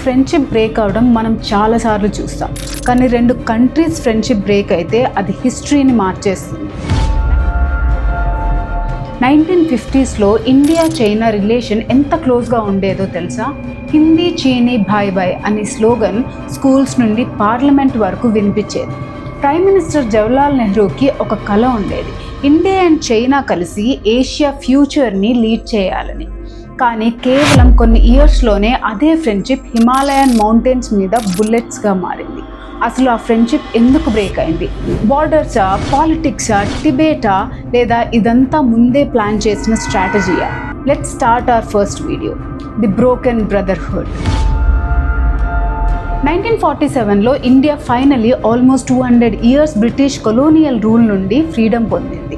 Friendship break అవడం మనం చాలాసార్లు చూస్తాం, కానీ 2 కంట్రీస్ ఫ్రెండ్షిప్ బ్రేక్ అయితే అది హిస్టరీని మార్చేస్తుంది. 1950స్లో ఇండియా చైనా రిలేషన్ ఎంత క్లోజ్గా ఉండేదో తెలుసా? హిందీ చీనీ భాయ్ భాయ్ అనే స్లోగన్ స్కూల్స్ నుండి పార్లమెంట్ వరకు వినిపించేది. ప్రైమ్ మినిస్టర్ జవహర్లాల్ నెహ్రూకి ఒక కల ఉండేది, ఇండియా అండ్ చైనా కలిసి ఏషియా ఫ్యూచర్ని లీడ్ చేయాలని. కానీ కేవలం కొన్ని ఇయర్స్లోనే అదే ఫ్రెండ్షిప్ హిమాలయన్ మౌంటైన్స్ మీద బుల్లెట్స్గా మారింది. అసలు ఆ ఫ్రెండ్షిప్ ఎందుకు బ్రేక్ అయింది? బార్డర్సా, పాలిటిక్సా, టిబేటా, లేదా ఇదంతా ముందే ప్లాన్ చేసిన స్ట్రాటజీయా? Let's start our first video, the broken brotherhood. 1947లో India finally almost 200 years British colonial rule నుండి ఫ్రీడమ్ పొందింది.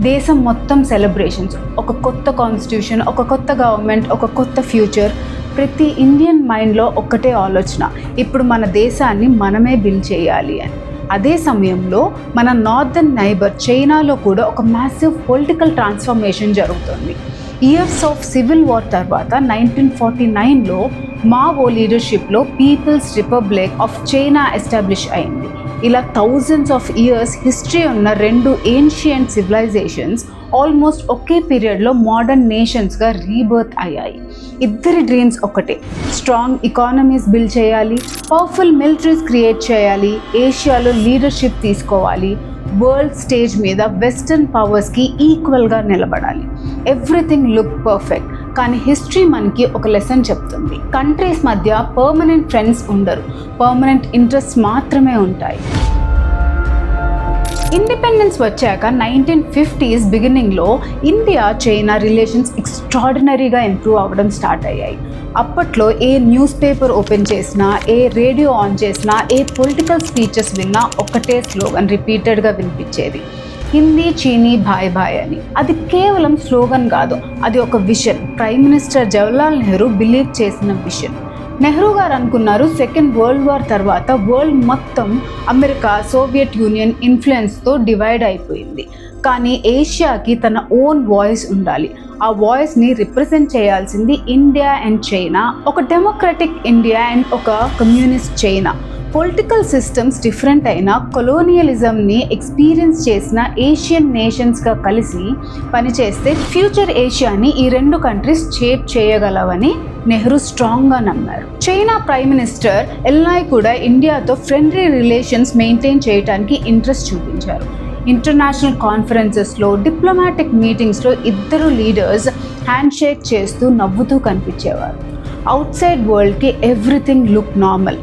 దేశం మొత్తం సెలబ్రేషన్స్, ఒక కొత్త కాన్స్టిట్యూషన్, ఒక కొత్త గవర్నమెంట్, ఒక కొత్త ఫ్యూచర్. ప్రతి ఇండియన్ మైండ్లో ఒక్కటే ఆలోచన, ఇప్పుడు మన దేశాన్ని మనమే బిల్డ్ చేయాలి అని. అదే సమయంలో మన నార్దర్న్ నైబర్ చైనాలో కూడా ఒక మ్యాసివ్ పొలిటికల్ ట్రాన్స్ఫర్మేషన్ జరుగుతుంది. ఇయర్స్ ఆఫ్ సివిల్ వార్ తర్వాత 1949లో మావో లీడర్షిప్లో People's Republic of China establish అయింది. ఇలా థౌజండ్స్ ఆఫ్ ఇయర్స్ హిస్టరీ ఉన్న 2 ఏన్షియంట్ సివిలైజేషన్స్ ఆల్మోస్ట్ ఒకే పీరియడ్లో మోడర్న్ నేషన్స్గా రీబర్త్ అయ్యాయి. ఇద్దరి డ్రీమ్స్ ఒకటే, స్ట్రాంగ్ ఎకానమీస్ బిల్డ్ చేయాలి, పవర్ఫుల్ మిలిటరీస్ క్రియేట్ చేయాలి, ఏషియాలో లీడర్షిప్ తీసుకోవాలి, వరల్డ్ స్టేజ్ మీద వెస్టర్న్ పవర్స్కి ఈక్వల్గా నిలబడాలి. Everything look perfect. కానీ హిస్టరీ మనకి ఒక లెసన్ చెప్తుంది, కంట్రీస్ మధ్య పర్మనెంట్ ఫ్రెండ్స్ ఉండరు, పర్మనెంట్ ఇంట్రెస్ట్ మాత్రమే ఉంటాయి. ఇండిపెండెన్స్ వచ్చాక 1950s బిగినింగ్లో ఇండియా చైనా రిలేషన్స్ ఎక్స్ట్రాడినరీగా ఇంప్రూవ్ అవ్వడం స్టార్ట్ అయ్యాయి. అప్పట్లో ఏ న్యూస్ పేపర్ ఓపెన్ చేసినా, ఏ రేడియో ఆన్ చేసినా, ఏ పొలిటికల్ స్పీచెస్ విన్నా ఒక్కటే స్లోగన్ రిపీటెడ్గా వినిపించేది, హిందీ చీనీ భాయ్ భాయ్ అని. అది కేవలం స్లోగన్ కాదు, అది ఒక vision. Prime minister Jawaharlal Nehru believe చేసిన విషన్. నెహ్రూ గారు అనుకున్నారు, సెకండ్ వరల్డ్ వార్ తర్వాత వరల్డ్ మొత్తం అమెరికా, సోవియట్ యూనియన్ ఇన్ఫ్లుయెన్స్తో డివైడ్ అయిపోయింది. కానీ ఏషియాకి తన ఓన్ వాయిస్ ఉండాలి. ఆ వాయిస్ని రిప్రజెంట్ చేయాల్సింది ఇండియా అండ్ చైనా, ఒక డెమోక్రటిక్ ఇండియా అండ్ ఒక communist China. Political systems different అయినా కొలోనియలిజంని ఎక్స్పీరియన్స్ చేసిన ఏషియన్ నేషన్స్గా కలిసి పనిచేస్తే ఫ్యూచర్ ఏషియాని ఈ 2 కంట్రీస్ షేప్ చేయగలవని నెహ్రూ స్ట్రాంగ్గా నమ్మారు. చైనా ప్రైమ్ మినిస్టర్ ఎల్నాయ్ కూడా ఇండియాతో ఫ్రెండ్లీ రిలేషన్స్ మెయింటైన్ చేయడానికి ఇంట్రెస్ట్ చూపించారు. ఇంటర్నేషనల్ కాన్ఫరెన్సెస్లో, డిప్లొమాటిక్ మీటింగ్స్లో ఇద్దరు లీడర్స్ హ్యాండ్ షేక్ చేస్తూ నవ్వుతూ కనిపించేవారు. అవుట్ సైడ్ వరల్డ్కి ఎవ్రీథింగ్ లుక్ నార్మల్.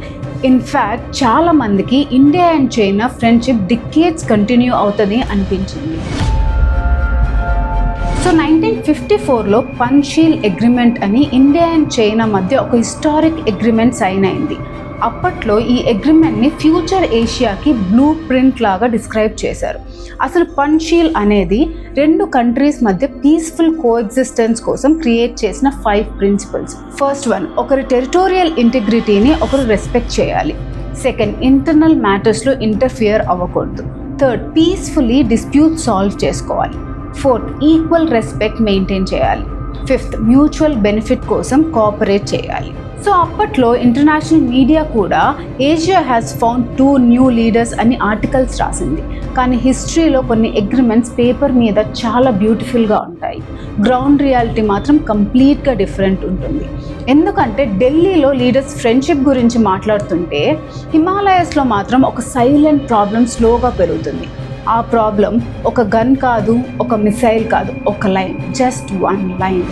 ఇన్ఫ్యాక్ట్ చాలామందికి India and China friendship decades continue అవుతుంది అనిపించింది. సో 1954లో పంచీల్ అగ్రిమెంట్ అని ఇండియా అండ్ చైనా మధ్య ఒక హిస్టారిక్ అగ్రిమెంట్ సైన్ అయింది. అప్పట్లో ఈ అగ్రిమెంట్ని ఫ్యూచర్ ఏషియాకి బ్లూ ప్రింట్ లాగా డిస్క్రైబ్ చేశారు. అసలు పంచీల్ అనేది 2 కంట్రీస్ మధ్య పీస్ఫుల్ కోఎగ్జిస్టెన్స్ కోసం క్రియేట్ చేసిన 5 ప్రిన్సిపల్స్. ఫస్ట్ వన్, ఒకరి టెరిటోరియల్ ఇంటిగ్రిటీని ఒకరు రెస్పెక్ట్ చేయాలి. సెకండ్, ఇంటర్నల్ మ్యాటర్స్లో ఇంటర్ఫియర్ అవ్వకూడదు. థర్డ్, పీస్ఫుల్లీ డిస్ప్యూట్ సాల్వ్ చేసుకోవాలి. ఫోర్త్, ఈక్వల్ రెస్పెక్ట్ మెయింటైన్ చేయాలి. ఫిఫ్త్, మ్యూచువల్ బెనిఫిట్ కోసం కోఆపరేట్ చేయాలి. సో అప్పట్లో ఇంటర్నేషనల్ మీడియా కూడా Asia has found 2 new leaders అని ఆర్టికల్స్ రాసింది. కానీ హిస్టరీలో కొన్ని అగ్రిమెంట్స్ పేపర్ మీద చాలా బ్యూటిఫుల్గా ఉంటాయి, గ్రౌండ్ రియాలిటీ మాత్రం కంప్లీట్గా డిఫరెంట్ ఉంటుంది. ఎందుకంటే ఢిల్లీలో లీడర్స్ ఫ్రెండ్షిప్ గురించి మాట్లాడుతుంటే హిమాలయస్లో మాత్రం ఒక సైలెంట్ ప్రాబ్లం స్లోగా పెరుగుతుంది. ఆ ప్రాబ్లం ఒక గన్ కాదు, ఒక మిసైల్ కాదు, ఒక లైన్, జస్ట్ 1 లైన్.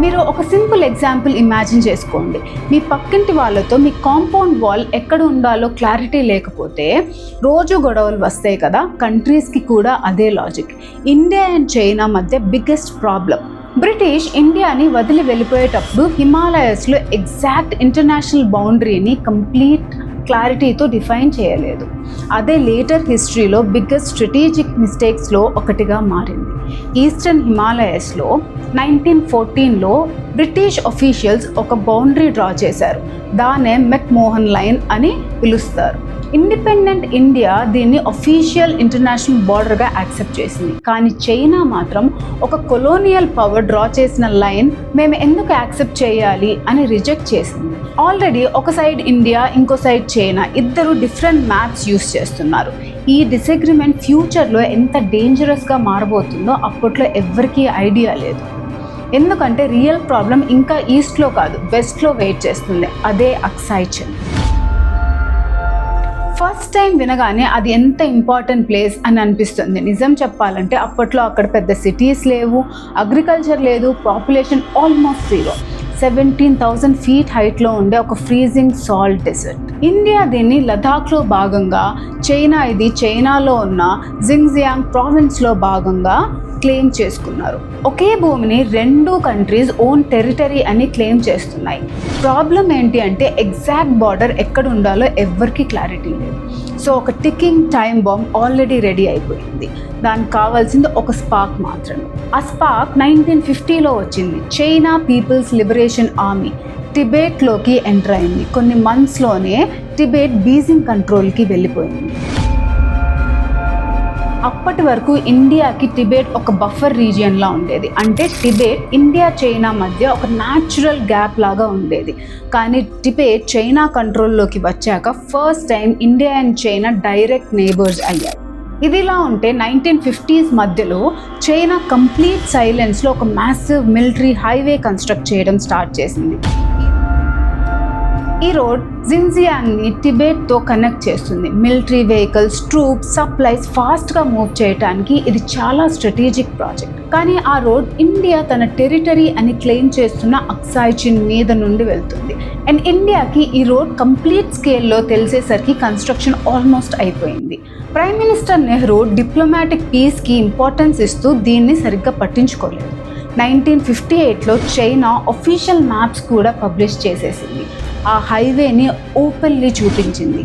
మీరు ఒక సింపుల్ ఎగ్జాంపుల్ ఇమాజిన్ చేసుకోండి. మీ పక్కింటి వాళ్ళతో మీ కాంపౌండ్ వాల్ ఎక్కడ ఉండాలో క్లారిటీ లేకపోతే రోజు గొడవలు వస్తాయి కదా. కంట్రీస్కి కూడా అదే లాజిక్. ఇండియా అండ్ చైనా మధ్య బిగ్గెస్ట్ ప్రాబ్లం, బ్రిటిష్ ఇండియాని వదిలి వెళ్ళిపోయేటప్పుడు హిమాలయస్లో ఎగ్జాక్ట్ ఇంటర్నేషనల్ బౌండరీని కంప్లీట్ క్లారిటీతో డిఫైన్ చేయలేదు. అదే లేటర్ హిస్టరీలో బిగ్గెస్ట్ స్ట్రాటజిక్ మిస్టేక్స్లో ఒకటిగా మారింది. ఈస్టర్న్ హిమాలయస్లో 1914లో బ్రిటిష్ అఫీషియల్స్ ఒక బౌండరీ డ్రా చేశారు. దాన్నే మెక్మోహన్ లైన్ అని పిలుస్తారు. ఇండిపెండెంట్ ఇండియా దీన్ని అఫీషియల్ ఇంటర్నేషనల్ బార్డర్గా యాక్సెప్ట్ చేసింది. కానీ చైనా మాత్రం ఒక కొలోనియల్ పవర్ డ్రా చేసిన లైన్ మేము ఎందుకు యాక్సెప్ట్ చేయాలి అని రిజెక్ట్ చేసింది. ఆల్రెడీ ఒక సైడ్ ఇండియా, ఇంకో సైడ్ చైనా, ఇద్దరు డిఫరెంట్ మ్యాప్స్ యూస్ చేస్తున్నారు. ఈ డిసగ్రిమెంట్ ఫ్యూచర్లో ఎంత డేంజరస్గా మారబోతుందో అప్పట్లో ఎవ్వరికీ ఐడియా లేదు. ఎందుకంటే రియల్ ప్రాబ్లం ఇంకా ఈస్ట్లో కాదు, వెస్ట్లో వెయిట్ చేస్తుంది. అదే అక్సాయ్ చిన్. ఫస్ట్ టైం వినగానే అది ఎంత ఇంపార్టెంట్ ప్లేస్ అని అనిపిస్తుంది. నిజం చెప్పాలంటే అప్పట్లో అక్కడ పెద్ద సిటీస్ లేవు, అగ్రికల్చర్ లేదు, పాపులేషన్ ఆల్మోస్ట్ 0. 17,000 ఫీట్ హైట్లో ఉండే ఒక ఫ్రీజింగ్ సాల్ట్ డెజర్ట్. ఇండియా దీన్ని లదాఖ్లో భాగంగా, చైనా ఇది చైనాలో ఉన్న జింగ్జియాంగ్ ప్రావిన్స్లో భాగంగా క్లెయిమ్ చేసుకున్నారు. ఒకే భూమిని 2 కంట్రీస్ ఓన్ టెరిటరీ అని క్లెయిమ్ చేస్తున్నాయి. ప్రాబ్లం ఏంటి అంటే ఎగ్జాక్ట్ బార్డర్ ఎక్కడ ఉండాలో ఎవ్వరికీ క్లారిటీ లేదు. సో ఒక ticking time bomb already ready అయిపోయింది. దానికి కావాల్సింది ఒక స్పార్క్ మాత్రమే. ఆ స్పార్క్ 1950లో వచ్చింది. చైనా పీపుల్స్ లిబరేషన్ ఆర్మీ టిబెట్లోకి ఎంటర్ అయింది. కొన్ని మంత్స్లోనే టిబెట్ బీజింగ్ కంట్రోల్కి వెళ్ళిపోయింది. అప్పటి వరకు ఇండియాకి టిబెట్ ఒక బఫర్ రీజియన్లా ఉండేది. అంటే టిబెట్ ఇండియా చైనా మధ్య ఒక న్యాచురల్ గ్యాప్ లాగా ఉండేది. కానీ టిబెట్ చైనా కంట్రోల్లోకి వచ్చాక first time India and China direct neighbours అయ్యాయి. ఇదిలా ఉంటే 1950s మధ్యలో చైనా కంప్లీట్ సైలెన్స్లో ఒక మ్యాసివ్ మిలిటరీ హైవే కన్స్ట్రక్ట్ చేయడం స్టార్ట్ చేసింది. ఈ రోడ్ జింజియాంగ్ని టిబెట్తో కనెక్ట్ చేస్తుంది. మిలిటరీ వెహికల్స్, ట్రూప్స్, సప్లైస్ ఫాస్ట్గా మూవ్ చేయడానికి ఇది చాలా స్ట్రాటజిక్ ప్రాజెక్ట్. కానీ ఆ రోడ్ ఇండియా తన టెరిటరీ అని క్లెయిమ్ చేస్తున్న అక్సాయ్ చిన్ మీద నుండి వెళ్తుంది. అండ్ ఇండియాకి ఈ రోడ్ కంప్లీట్ స్కేల్లో తెలిసేసరికి కన్స్ట్రక్షన్ ఆల్మోస్ట్ అయిపోయింది. ప్రైమ్ మినిస్టర్ నెహ్రూ డిప్లొమాటిక్ పీస్కి ఇంపార్టెన్స్ ఇస్తూ దీన్ని సరిగ్గా పట్టించుకోలేదు. 1958లో చైనా అఫీషియల్ మ్యాప్స్ కూడా పబ్లిష్ చేసేసింది. ఆ హైవేని ఓపెన్లీ చూపించింది.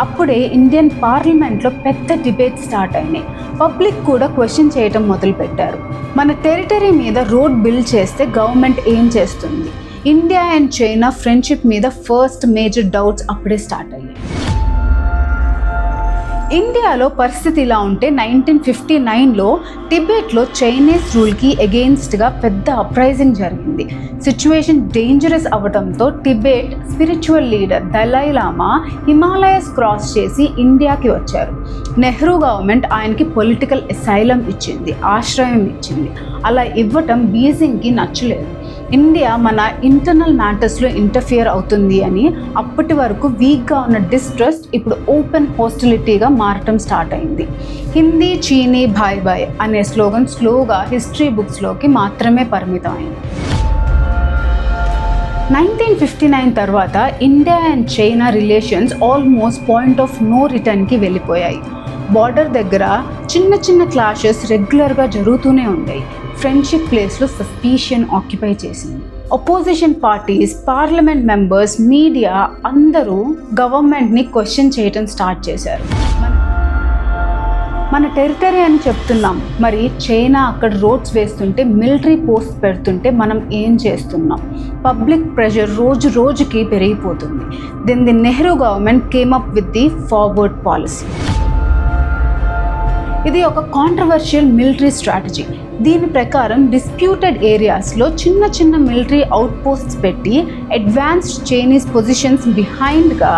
అప్పుడే ఇండియన్ పార్లమెంట్లో పెద్ద డిబేట్ స్టార్ట్ అయినాయి. పబ్లిక్ కూడా క్వశ్చన్ చేయటం మొదలుపెట్టారు. మన టెరిటరీ మీద రోడ్ బిల్డ్ చేస్తే గవర్నమెంట్ ఏం చేస్తుంది? ఇండియా అండ్ చైనా ఫ్రెండ్షిప్ మీద ఫస్ట్ మేజర్ డౌట్స్ అప్పుడే స్టార్ట్ అయ్యాయి. ఇండియాలో పరిస్థితి ఇలా ఉంటే 1959లో టిబెట్లో చైనీస్ రూల్కి ఎగెయిన్స్ట్గా పెద్ద అప్రైజింగ్ జరిగింది. సిచ్యువేషన్ డేంజరస్ అవ్వడంతో Tibet spiritual leader Dalai Lama Himalayas cross చేసి ఇండియాకి వచ్చారు. నెహ్రూ గవర్నమెంట్ ఆయనకి పొలిటికల్ అసైలం ఇచ్చింది, ఆశ్రయం ఇచ్చింది. అలా ఇవ్వటం బీజింగ్కి నచ్చలేదు. ఇండియా మన ఇంటర్నల్ మ్యాటర్స్లో ఇంటర్ఫియర్ అవుతుంది అని అప్పటి వరకు వీక్గా ఉన్న డిస్ట్రస్ట్ ఇప్పుడు ఓపెన్ హోస్టిలిటీగా మారటం స్టార్ట్ అయింది. హిందీ చీనీ భాయ్ భాయ్ అనే స్లోగన్ స్లోగా హిస్టరీ బుక్స్లోకి మాత్రమే పరిమితం అయింది. 1959 తర్వాత India and China relations almost point of no రిటర్న్కి వెళ్ళిపోయాయి. బార్డర్ దగ్గర చిన్న చిన్న క్లాషెస్ రెగ్యులర్గా జరుగుతూనే ఉండేవి. ఫ్రెండ్షిప్ ప్లేస్లో సస్పీషియన్ ఆక్యుపై చేసింది. Opposition parties, parliament members, media అందరూ గవర్నమెంట్ని క్వశ్చన్ చేయడం స్టార్ట్ చేశారు. మన టెరిటరీ అని చెప్తున్నాం, మరి చైనా అక్కడ రోడ్స్ వేస్తుంటే, మిలిటరీ పోస్ట్ పెడుతుంటే మనం ఏం చేస్తున్నాం? పబ్లిక్ ప్రెషర్ రోజు రోజుకి పెరిగిపోతుంది. Then the Nehru government came up with the forward policy. ఇది ఒక కాంట్రవర్షియల్ మిలిటరీ స్ట్రాటజీ. దీని ప్రకారం డిస్ప్యూటెడ్ ఏరియాస్లో చిన్న చిన్న మిలిటరీ అవుట్ పోస్ట్స్ పెట్టి అడ్వాన్స్డ్ చైనీస్ పొజిషన్స్ బిహైండ్గా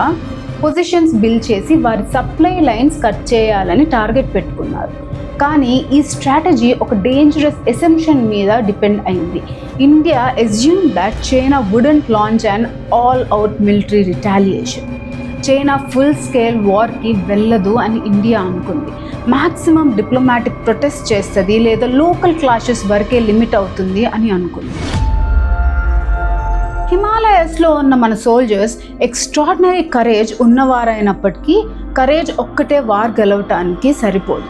పొజిషన్స్ బిల్డ్ చేసి వారి సప్లై లైన్స్ కట్ చేయాలని టార్గెట్ పెట్టుకున్నారు. కానీ ఈ స్ట్రాటజీ ఒక డేంజరస్ అసంప్షన్ మీద డిపెండ్ అయింది. India assume that China wouldn't launch an all out military retaliation. China full scale వార్కి వెళ్ళదు అని ఇండియా అనుకుంది. మ్యాక్సిమం డిప్లొమాటిక్ ప్రొటెస్ట్ చేస్తుంది లేదా లోకల్ క్లాషెస్ వరకే లిమిట్ అవుతుంది అని అనుకుంది. హిమాలయస్లో ఉన్న మన సోల్జర్స్ ఎక్స్ట్రాడినరీ కరేజ్ ఉన్నవారైనప్పటికీ కరేజ్ ఒక్కటే వార్ గెలవటానికి సరిపోదు.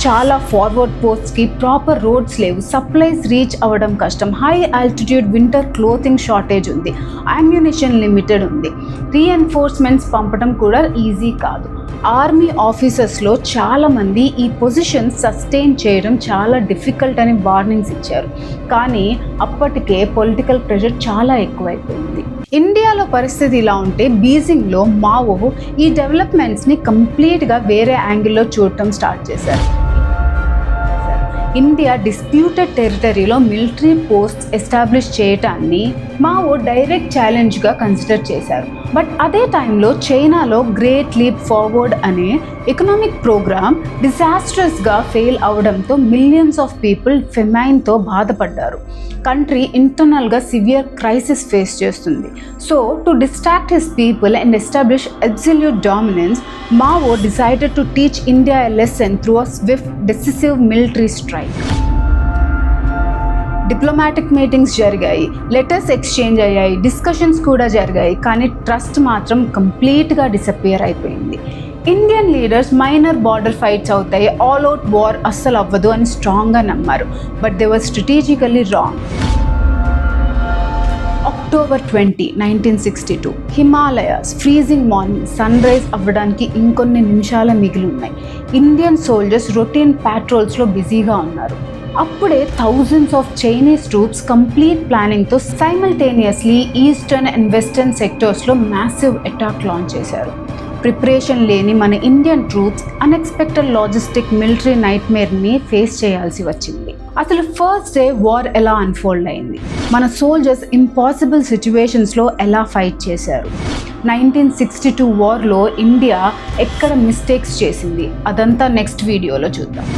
చాలా ఫార్వర్డ్ పోస్ట్స్కి ప్రాపర్ రోడ్స్ లేవు, సప్లైస్ రీచ్ అవ్వడం కష్టం, high altitude winter clothing shortage ఉంది, అమ్యునిషన్ లిమిటెడ్ ఉంది, రీఎన్ఫోర్స్మెంట్స్ పంపడం కూడా ఈజీ కాదు. ఆర్మీ ఆఫీసర్స్లో చాలామంది ఈ పొజిషన్స్ సస్టైన్ చేయడం చాలా డిఫికల్ట్ అని వార్నింగ్స్ ఇచ్చారు. కానీ అప్పటికే పొలిటికల్ ప్రెషర్ చాలా ఎక్కువైపోయింది. ఇండియాలో పరిస్థితి ఇలా ఉంటే బీజింగ్లో మావో ఈ డెవలప్మెంట్స్ని కంప్లీట్గా వేరే యాంగిల్లో చూడటం స్టార్ట్ చేశారు. ఇండియా డిస్ప్యూటెడ్ టెరిటరీలో మిలిటరీ పోస్ట్స్ ఎస్టాబ్లిష్ చేయటాన్ని మావో డైరెక్ట్ ఛాలెంజ్గా కన్సిడర్ చేశారు. బట్ అదే టైంలో చైనాలో గ్రేట్ లీప్ ఫార్వర్డ్ అనే ఎకనామిక్ ప్రోగ్రామ్ డిజాస్ట్రస్గా ఫెయిల్ అవడంతో మిలియన్స్ ఆఫ్ పీపుల్ ఫెమైన్తో బాధపడ్డారు. కంట్రీ ఇంటర్నల్గా సివియర్ క్రైసిస్ ఫేస్ చేస్తుంది. So to distract his people and establish absolute dominance, Mao decided to teach India a lesson through a swift decisive military strike. Diplomatic meetings జరిగాయి, letters exchange అయ్యాయి, discussions కూడా జరిగాయి, కానీ trust మాత్రం కంప్లీట్గా disappear అయిపోయింది. Indian leaders minor border fights అవుతాయి, all out war అస్సలు అవ్వదు అని స్ట్రాంగ్గా నమ్మారు. But they were strategically wrong. October 20, 1962 Himalayas freezing morning sunrise అవ్వడానికి ఇంకొన్ని నిమిషాల మిగిలి ఉన్నాయి. ఇండియన్ సోల్జర్స్ రొటీన్ ప్యాట్రోల్స్లో బిజీగా ఉన్నారు. అప్పుడే thousands of Chinese troops complete ప్లానింగ్తో సైమల్టేనియస్లీ ఈస్టర్న్ అండ్ వెస్టర్న్ సెక్టర్స్లో మ్యాసివ్ అటాక్ లాంచ్ చేశారు. ప్రిపరేషన్ లేని మన Indian troops unexpected logistic military నైట్మేర్ని ఫేస్ చేయాల్సి వచ్చింది. అసలు ఫస్ట్ డే వార్ ఎలా అన్ఫోల్డ్ అయింది, మన సోల్జర్స్ ఇంపాసిబుల్ సిచ్యువేషన్స్లో ఎలా ఫైట్ చేశారు, 1962 వార్లో ఇండియా ఎక్కడ మిస్టేక్స్ చేసింది, అదంతా నెక్స్ట్ వీడియోలో చూద్దాం.